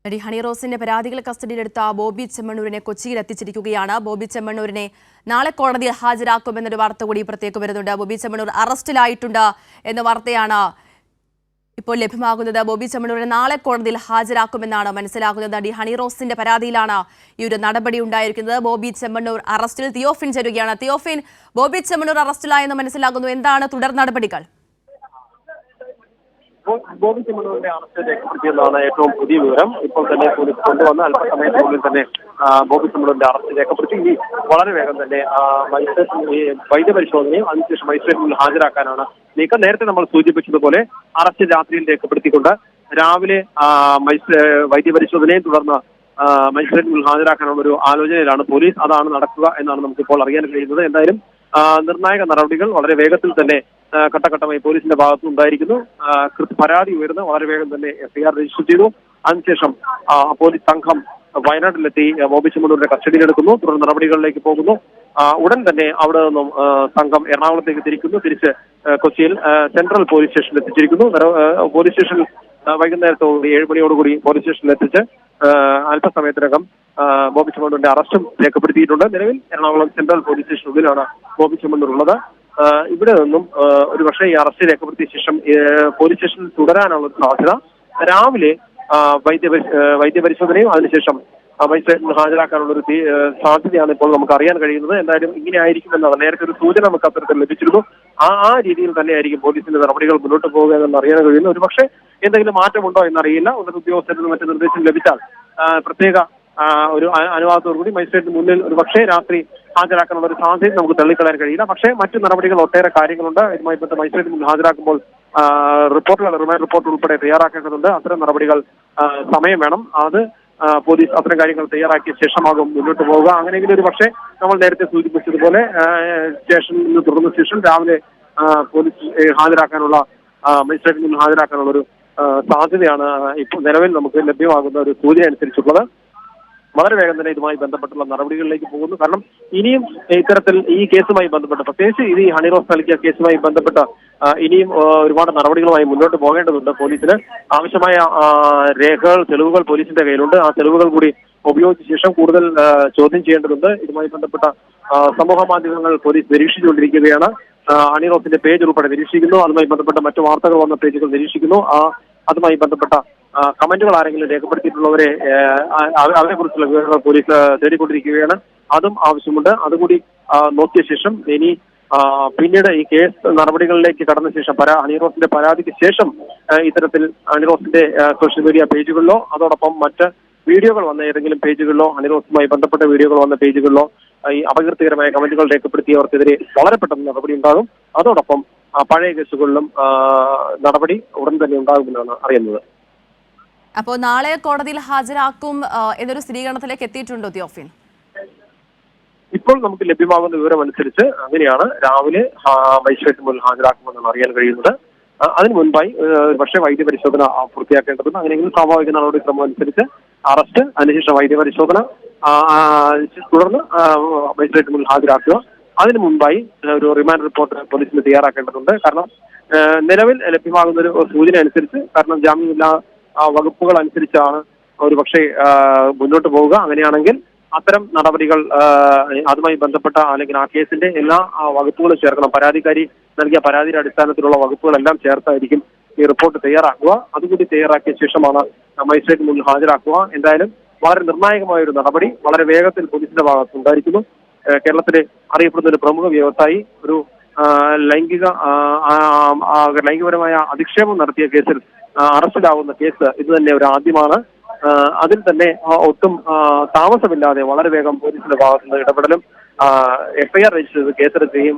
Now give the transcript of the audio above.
നടി ഹണി റോസിന്റെ പരാതികൾ കസ്റ്റഡിയിലെടുത്ത ബോബി ചെമ്മണ്ണൂരിനെ കൊച്ചിയിൽ എത്തിച്ചിരിക്കുകയാണ്. ബോബി ചെമ്മണ്ണൂരിനെ നാളെ കോടതിയിൽ ഹാജരാക്കുമെന്നൊരു വാർത്ത കൂടി പുറത്തേക്ക് വരുന്നുണ്ട്. ബോബി ചെമ്മണ്ണൂർ അറസ്റ്റിലായിട്ടുണ്ട് എന്ന വാർത്തയാണ് ഇപ്പോൾ ലഭ്യമാകുന്നത്. ബോബി ചെമ്മണ്ണൂരിനെ നാളെ കോടതിയിൽ ഹാജരാക്കുമെന്നാണ് മനസ്സിലാക്കുന്നത്. നടി ഹണി റോസിന്റെ പരാതിയിലാണ് ഈ ഒരു നടപടി ഉണ്ടായിരിക്കുന്നത്. ബോബി ചെമ്മണ്ണൂർ അറസ്റ്റിൽ. തിയോഫിൻ ചേരുകയാണ്. തിയോഫിൻ, ബോബി ചെമ്മണ്ണൂർ അറസ്റ്റിലായെന്ന് മനസ്സിലാകുന്നു. എന്താണ് തുടർ നടപടികൾ? ബോബി ചെമ്മണ്ണൂരിന്റെ അറസ്റ്റ് രേഖപ്പെടുത്തിയെന്നാണ് ഏറ്റവും പുതിയ വിവരം. ഇപ്പോൾ തന്നെ പോലീസ് കൊണ്ടുവന്ന അല്പസമയത്തിനുള്ളിൽ തന്നെ ബോബി ചെമ്മണ്ണൂരിന്റെ അറസ്റ്റ് രേഖപ്പെടുത്തി. ഇനി വളരെ വേഗം തന്നെ വൈദ്യപരിശോധനയും അതിനുശേഷം മജിസ്ട്രേറ്റ് മുന്നിൽ ഹാജരാക്കാനാണ് നീക്കം. നേരത്തെ നമ്മൾ സൂചിപ്പിച്ചതുപോലെ അറസ്റ്റ് രാത്രിയിൽ രേഖപ്പെടുത്തിക്കൊണ്ട് രാവിലെ വൈദ്യപരിശോധനയും തുടർന്ന് മജിസ്ട്രേറ്റ് മുന്നിൽ ഹാജരാക്കാനുള്ള ഒരു ആലോചനയിലാണ് പോലീസ്. അതാണ് നടക്കുക എന്നാണ് നമുക്കിപ്പോൾ അറിയാൻ കഴിയുന്നത്. എന്തായാലും നിർണായക നടപടികൾ വളരെ വേഗത്തിൽ തന്നെ ഘട്ടഘട്ടമായി പോലീസിന്റെ ഭാഗത്തും ഉണ്ടായിരിക്കുന്നു. പരാതി ഉയർന്ന് വളരെ വേഗം തന്നെ FIR രജിസ്റ്റർ ചെയ്തു. അതിനുശേഷം പോലീസ് സംഘം വയനാട്ടിലെത്തി ബോബി ചെമ്മണ്ണൂരിന്റെ കസ്റ്റഡിയിലെടുക്കുന്നു. തുടർ നടപടികളിലേക്ക് പോകുന്നു. ഉടൻ തന്നെ അവിടെ നിന്നും സംഘം എറണാകുളത്തേക്ക് തിരിച്ച് കൊച്ചിയിൽ സെൻട്രൽ പോലീസ് സ്റ്റേഷനിൽ എത്തിച്ചിരിക്കുന്നു. പോലീസ് സ്റ്റേഷനിൽ വൈകുന്നേരത്തോടുകൂടി 7 മണിയോടുകൂടി പോലീസ് സ്റ്റേഷനിൽ എത്തിച്ച് അല്പസമയത്തിനകം ബോബി ചെമ്മണ്ണൂരിന്റെ അറസ്റ്റും രേഖപ്പെടുത്തിയിട്ടുണ്ട്. നിലവിൽ എറണാകുളം സെൻട്രൽ പോലീസ് സ്റ്റേഷനുള്ളിലാണ് ബോബി ചെമ്മണ്ണൂർ ഉള്ളത്. ഇവിടെ നിന്നും ഒരു പക്ഷേ ഈ അറസ്റ്റ് രേഖപ്പെടുത്തിയ ശേഷം പോലീസ് സ്റ്റേഷനിൽ തുടരാനുള്ള ഒരു സാധ്യത. രാവിലെ വൈദ്യപരിശോധനയും അതിനുശേഷം മജിസ്ട്രേറ്റിന് ഹാജരാക്കാനുള്ള ഒരു സാധ്യതയാണ് ഇപ്പോൾ നമുക്ക് അറിയാൻ കഴിയുന്നത്. എന്തായാലും ഇങ്ങനെ ആയിരിക്കുമെന്നാണ് നേരത്തെ ഒരു സൂചന നമുക്ക് അത്തരത്തിൽ ലഭിച്ചിരുന്നു. ആ രീതിയിൽ തന്നെയായിരിക്കും പോലീസിന്റെ നടപടികൾ മുന്നോട്ട് പോകുക എന്ന് അറിയാൻ കഴിയുന്നു. ഒരു പക്ഷേ എന്തെങ്കിലും മാറ്റമുണ്ടോ എന്നറിയില്ല. ഉന്നത ഉദ്യോഗസ്ഥരിൽ നിന്ന് മറ്റു നിർദ്ദേശം ലഭിച്ചാൽ പ്രത്യേക ഒരു അനുവാദത്തോടുകൂടി മജിസ്ട്രേറ്റിന് മുന്നിൽ ഒരു പക്ഷേ രാത്രി ഹാജരാക്കാനുള്ള ഒരു സാധ്യത നമുക്ക് തള്ളിക്കളയാൻ കഴിയില്ല. പക്ഷേ മറ്റു നടപടികൾ ഒട്ടേറെ കാര്യങ്ങളുണ്ട്. ഇതുമായി ബന്ധപ്പെട്ട് മജിസ്ട്രേറ്റിന് മുന്നിൽ ഹാജരാക്കുമ്പോൾ റിമാൻഡ് റിപ്പോർട്ട് ഉൾപ്പെടെ തയ്യാറാക്കേണ്ടതുണ്ട്. അത്തരം നടപടികൾ സമയം വേണം. അത് പോലീസ് അത്തരം കാര്യങ്ങൾ തയ്യാറാക്കിയ ശേഷമാകും മുന്നോട്ട് പോവുക. അങ്ങനെയെങ്കിലും ഒരു പക്ഷേ നമ്മൾ നേരത്തെ സൂചിപ്പിച്ചതുപോലെ സ്റ്റേഷനിൽ നിന്ന് തുടർന്ന ശേഷം രാവിലെ പോലീസ് ഹാജരാക്കാനുള്ള മജിസ്ട്രേറ്റിന് മുന്നിൽ ഹാജരാക്കാനുള്ള ഒരു സാധ്യതയാണ് ഇപ്പോൾ നിലവിൽ നമുക്ക് ലഭ്യമാകുന്ന ഒരു സൂചന അനുസരിച്ചുള്ളത്. വളരെ വേഗം തന്നെ ഇതുമായി ബന്ധപ്പെട്ടുള്ള നടപടികളിലേക്ക് പോകുന്നു. കാരണം ഇനിയും ഇത്തരത്തിൽ ഈ കേസുമായി ബന്ധപ്പെട്ട് പ്രത്യേകിച്ച് ഈ ഹണി റോസ് നൽകിയ കേസുമായി ബന്ധപ്പെട്ട് ഇനിയും ഒരുപാട് നടപടികളുമായി മുന്നോട്ട് പോകേണ്ടതുണ്ട്. പോലീസിന് ആവശ്യമായ രേഖകൾ, തെളിവുകൾ പോലീസിന്റെ കയ്യിലുണ്ട്. ആ തെളിവുകൾ കൂടി ഉപയോഗിച്ച ശേഷം കൂടുതൽ ചോദ്യം ചെയ്യേണ്ടതുണ്ട്. ഇതുമായി ബന്ധപ്പെട്ട സമൂഹ മാധ്യമങ്ങൾ പോലീസ് നിരീക്ഷിച്ചുകൊണ്ടിരിക്കുകയാണ്. ഹണി റോസിന്റെ പേജ് ഉൾപ്പെടെ നിരീക്ഷിക്കുന്നു. അതുമായി ബന്ധപ്പെട്ട മറ്റു വാർത്തകൾ വന്ന പേജുകൾ നിരീക്ഷിക്കുന്നു. അതുമായി ബന്ധപ്പെട്ട കമന്റുകൾ ആരെങ്കിലും രേഖപ്പെടുത്തിയിട്ടുള്ളവരെ അവരെ കുറിച്ചുള്ള വിവരങ്ങൾ പോലീസ് തേടിക്കൊണ്ടിരിക്കുകയാണ്. അതും ആവശ്യമുണ്ട്. അതുകൂടി നോക്കിയ ശേഷം ഇനി പിന്നീട് ഈ കേസ് നടപടികളിലേക്ക് കടന്ന ശേഷം ഹണി റോസിന്റെ പരാതിക്ക് ശേഷം ഇത്തരത്തിൽ ഹണി റോസിന്റെ സോഷ്യൽ മീഡിയ പേജുകളിലോ അതോടൊപ്പം മറ്റ് വീഡിയോകൾ വന്ന ഏതെങ്കിലും പേജുകളിലോ ഹണി റോസുമായി ബന്ധപ്പെട്ട വീഡിയോകൾ വന്ന പേജുകളിലോ ഈ അപകീർത്തികരമായ കമന്റുകൾ രേഖപ്പെടുത്തിയവർക്കെതിരെ വളരെ പെട്ടെന്ന് നടപടി ഉണ്ടാകും. അതോടൊപ്പം പഴയ കേസുകളിലും നടപടി ഉടൻ തന്നെ ഉണ്ടാകുമെന്നാണ് അറിയുന്നത്. അപ്പോൾ നാളെ കോടതിയിൽ ഹാജരാക്കും എന്നൊരു സ്ഥിരീകരണത്തിലേക്ക് എത്തിയിട്ടുണ്ടോ തിയോഫിൻ? ഇപ്പോൾ നമുക്ക് ലഭ്യമാകുന്ന വിവരം അനുസരിച്ച് അങ്ങനെയാണ്. രാവിലെ മജിസ്ട്രേറ്റ് മുന്നിൽ ഹാജരാക്കുമെന്നാണ് അറിയാൻ കഴിയുന്നത്. അതിനു മുൻപായി പക്ഷേ വൈദ്യപരിശോധന പൂർത്തിയാക്കേണ്ടതുണ്ട്. അങ്ങനെയെങ്കിലും സ്വാഭാവിക നടപടിക്രമം അനുസരിച്ച് അറസ്റ്റ്, അതിനുശേഷം വൈദ്യപരിശോധന, തുടർന്ന് മജിസ്ട്രേറ്റ് മുന്നിൽ ഹാജരാക്കുക. അതിനു മുൻപായി ഒരു റിമാൻഡ് റിപ്പോർട്ട് പോലീസിന് തയ്യാറാക്കേണ്ടതുണ്ട്. കാരണം നിലവിൽ ലഭ്യമാകുന്ന ഒരു സൂചന അനുസരിച്ച്, കാരണം ജാമ്യമില്ലാ വകുപ്പുകൾ അനുസരിച്ചാണ് ഒരു പക്ഷേ മുന്നോട്ട് പോവുക. അങ്ങനെയാണെങ്കിൽ അത്തരം നടപടികൾ അതുമായി ബന്ധപ്പെട്ട അല്ലെങ്കിൽ ആ കേസിന്റെ എല്ലാ വകുപ്പുകളും ചേർക്കണം. പരാതിക്കാരി നൽകിയ പരാതിയുടെ അടിസ്ഥാനത്തിലുള്ള വകുപ്പുകളെല്ലാം ചേർത്തായിരിക്കും ഈ റിപ്പോർട്ട് തയ്യാറാക്കുക. അതുകൂടി തയ്യാറാക്കിയ ശേഷമാണ് മജിസ്ട്രേറ്റ് മുന്നിൽ ഹാജരാക്കുക. എന്തായാലും വളരെ നിർണായകമായ ഒരു നടപടി വളരെ വേഗത്തിൽ പോലീസിന്റെ ഭാഗത്ത് ഉണ്ടായിരിക്കുന്നു. കേരളത്തിലെ അറിയപ്പെടുന്ന ഒരു പ്രമുഖ വ്യവസായി ഒരു ലൈംഗികപരമായ അധിക്ഷേപം നടത്തിയ കേസിൽ അറസ്റ്റിലാവുന്ന കേസ് ഇത് തന്നെ ഒരു ആദ്യമാണ്. അതിൽ തന്നെ ഒട്ടും താമസമില്ലാതെ വളരെ വേഗം പോലീസിന്റെ ഭാഗത്തുനിന്ന് ഇടപെടലും FIR രജിസ്റ്റർ ചെയ്ത് കേസെടുക്കുകയും